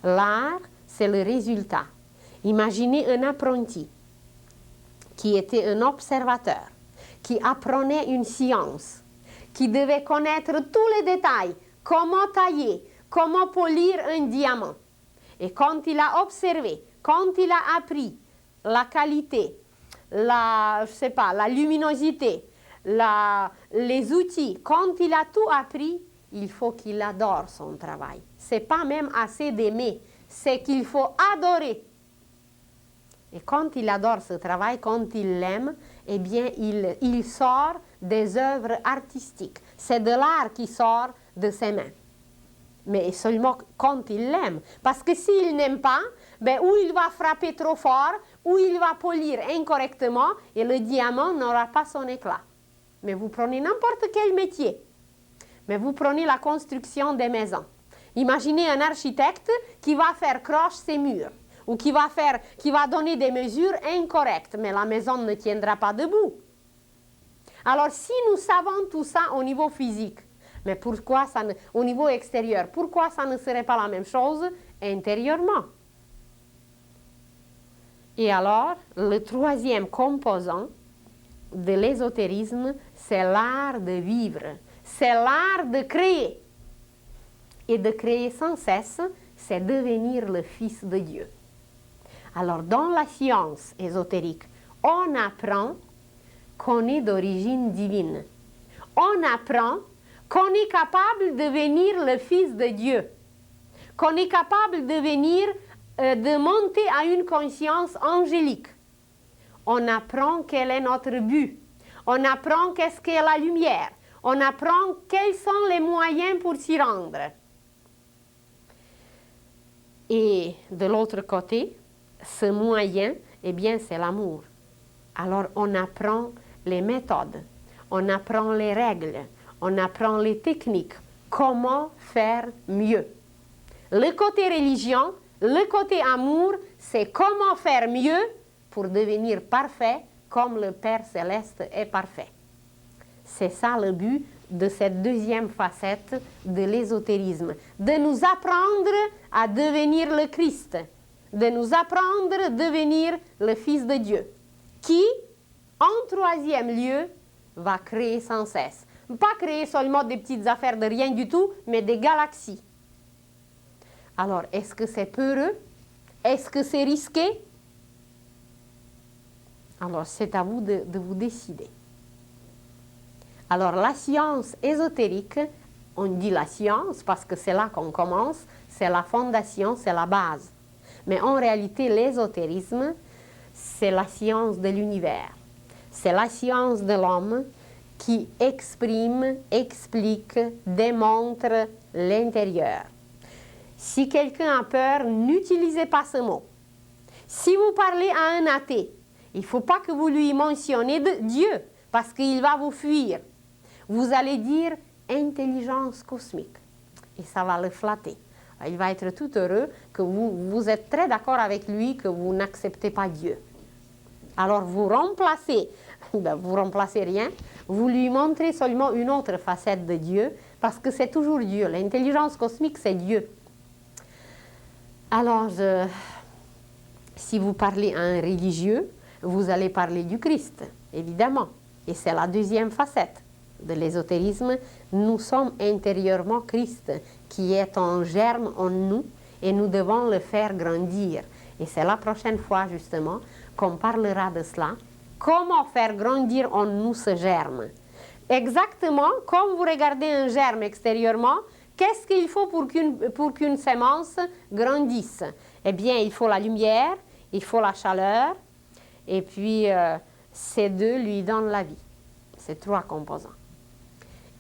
L'art, c'est le résultat. Imaginez un apprenti qui était un observateur, qui apprenait une science, qui devait connaître tous les détails, comment tailler, comment polir un diamant. Et quand il a observé, quand il a appris la qualité, la luminosité, les outils, quand il a tout appris, il faut qu'il adore son travail. Ce n'est pas même assez d'aimer, c'est qu'il faut adorer. Et quand il adore ce travail, quand il l'aime, eh bien, il sort des œuvres artistiques. C'est de l'art qui sort de ses mains. mais seulement quand il l'aime. Parce que s'il n'aime pas, ben, ou il va frapper trop fort, ou il va polir incorrectement, et le diamant n'aura pas son éclat. Mais vous prenez n'importe quel métier. Mais vous prenez la construction des maisons. Imaginez un architecte qui va faire croche ses murs, ou qui va donner des mesures incorrectes, mais la maison ne tiendra pas debout. Alors, si nous savons tout ça au niveau physique, mais pourquoi ça ne, au niveau extérieur, pourquoi ça ne serait pas la même chose intérieurement? Et alors, le troisième composant de l'ésotérisme, c'est l'art de vivre, c'est l'art de créer. Et de créer sans cesse, c'est devenir le Fils de Dieu. Alors, dans la science ésotérique, on apprend qu'on est d'origine divine. On apprend qu'on est capable de devenir le Fils de Dieu, qu'on est capable de monter à une conscience angélique. On apprend quel est notre but. On apprend qu'est-ce qu'est la lumière. On apprend quels sont les moyens pour s'y rendre. Et de l'autre côté, ce moyen, eh bien, c'est l'amour. Alors, on apprend les méthodes, on apprend les règles, on apprend les techniques, comment faire mieux. Le côté religion, le côté amour, c'est comment faire mieux pour devenir parfait comme le Père Céleste est parfait. C'est ça le but de cette deuxième facette de l'ésotérisme, de nous apprendre à devenir le Christ, de nous apprendre à devenir le Fils de Dieu, qui, en troisième lieu, va créer sans cesse. Pas créer seulement des petites affaires de rien du tout, mais des galaxies. Alors, est-ce que c'est peureux? Est-ce que c'est risqué? Alors, c'est à vous de vous décider. Alors, la science ésotérique, on dit la science parce que c'est là qu'on commence, c'est la fondation, c'est la base. Mais en réalité, l'ésotérisme, c'est la science de l'univers. C'est la science de l'homme qui exprime, explique, démontre l'intérieur. Si quelqu'un a peur, n'utilisez pas ce mot. Si vous parlez à un athée, il ne faut pas que vous lui mentionniez Dieu, parce qu'il va vous fuir. Vous allez dire intelligence cosmique, et ça va le flatter. Il va être tout heureux que vous êtes très d'accord avec lui, que vous n'acceptez pas Dieu. Alors vous remplacez rien, vous lui montrez seulement une autre facette de Dieu, parce que c'est toujours Dieu. L'intelligence cosmique, c'est Dieu. Alors, si vous parlez à un religieux, vous allez parler du Christ, évidemment. Et c'est la deuxième facette de l'ésotérisme. Nous sommes intérieurement Christ, qui est en germe en nous, et nous devons le faire grandir. Et c'est la prochaine fois, justement, qu'on parlera de cela. Comment faire grandir en nous ce germe? Exactement comme vous regardez un germe extérieurement, qu'est-ce qu'il faut pour qu'une sémence grandisse? Eh bien, il faut la lumière, il faut la chaleur, et puis ces deux lui donnent la vie. C'est trois composants.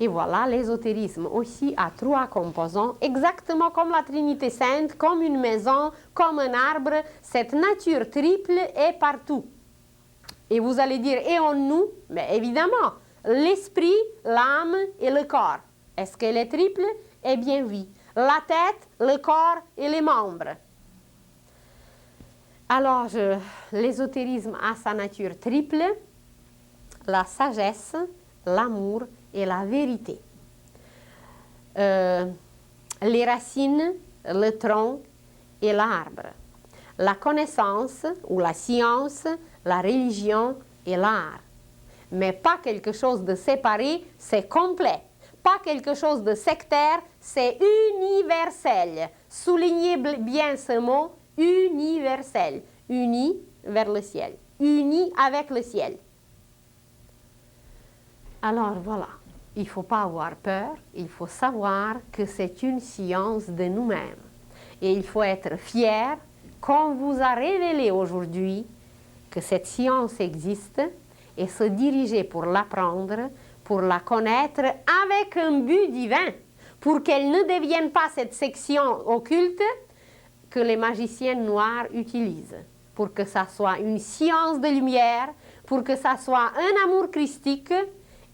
Et voilà, l'ésotérisme aussi a trois composants, exactement comme la Trinité Sainte, comme une maison, comme un arbre. Cette nature triple est partout. Et vous allez dire, et en nous? Mais évidemment, l'esprit, l'âme et le corps. Est-ce qu'elle est triple? Eh bien oui. La tête, le corps et les membres. Alors, l'ésotérisme a sa nature triple, la sagesse, l'amour et la vérité. Les racines, le tronc et l'arbre. La connaissance ou la science, la religion et l'art. Mais pas quelque chose de séparé, c'est complet. Pas quelque chose de sectaire, c'est universel. Soulignez bien ce mot, universel. Uni vers le ciel. Uni avec le ciel. Alors voilà, il ne faut pas avoir peur, il faut savoir que c'est une science de nous-mêmes. Et il faut être fier qu'on vous a révélé aujourd'hui que cette science existe et se diriger pour l'apprendre, pour la connaître avec un but divin, pour qu'elle ne devienne pas cette section occulte que les magiciens noirs utilisent, pour que ça soit une science de lumière, pour que ça soit un amour christique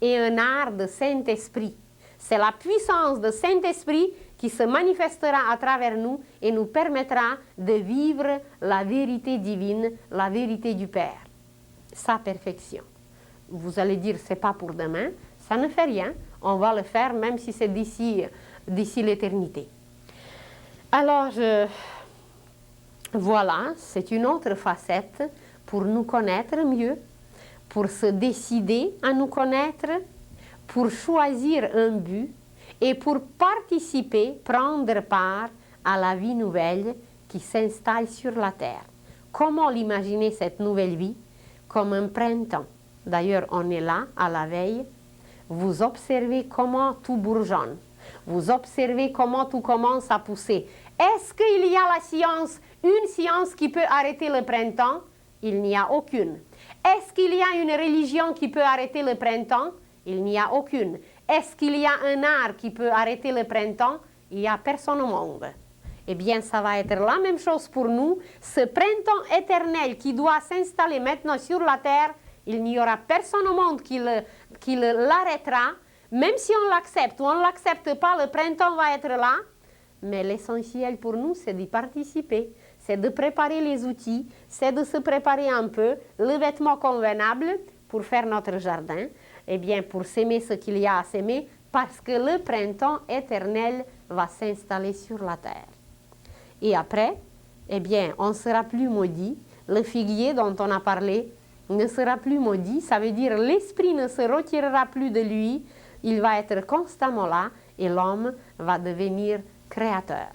et un art de Saint-Esprit. C'est la puissance de Saint-Esprit qui se manifestera à travers nous et nous permettra de vivre la vérité divine, la vérité du Père, sa perfection. Vous allez dire, c'est pas pour demain, ça ne fait rien, on va le faire même si c'est d'ici l'éternité. Alors, voilà, c'est une autre facette pour nous connaître mieux, pour se décider à nous connaître, pour choisir un but et pour participer, prendre part à la vie nouvelle qui s'installe sur la terre. Comment l'imaginer cette nouvelle vie? Comme un printemps. D'ailleurs, on est là, à la veille. Vous observez comment tout bourgeonne. Vous observez comment tout commence à pousser. Est-ce qu'il y a la science, une science qui peut arrêter le printemps? Il n'y a aucune. Est-ce qu'il y a une religion qui peut arrêter le printemps? Il n'y a aucune. Est-ce qu'il y a un art qui peut arrêter le printemps? Il n'y a personne au monde. Eh bien, ça va être la même chose pour nous. Ce printemps éternel qui doit s'installer maintenant sur la terre, il n'y aura personne au monde qui l'arrêtera. Même si on l'accepte ou on ne l'accepte pas, le printemps va être là. Mais l'essentiel pour nous, c'est d'y participer. C'est de préparer les outils, c'est de se préparer un peu, le vêtement convenable pour faire notre jardin. Eh bien, pour s'aimer ce qu'il y a à s'aimer, parce que le printemps éternel va s'installer sur la terre. Et après, eh bien, on ne sera plus maudit. Le figuier dont on a parlé ne sera plus maudit. Ça veut dire l'esprit ne se retirera plus de lui. Il va être constamment là et l'homme va devenir créateur.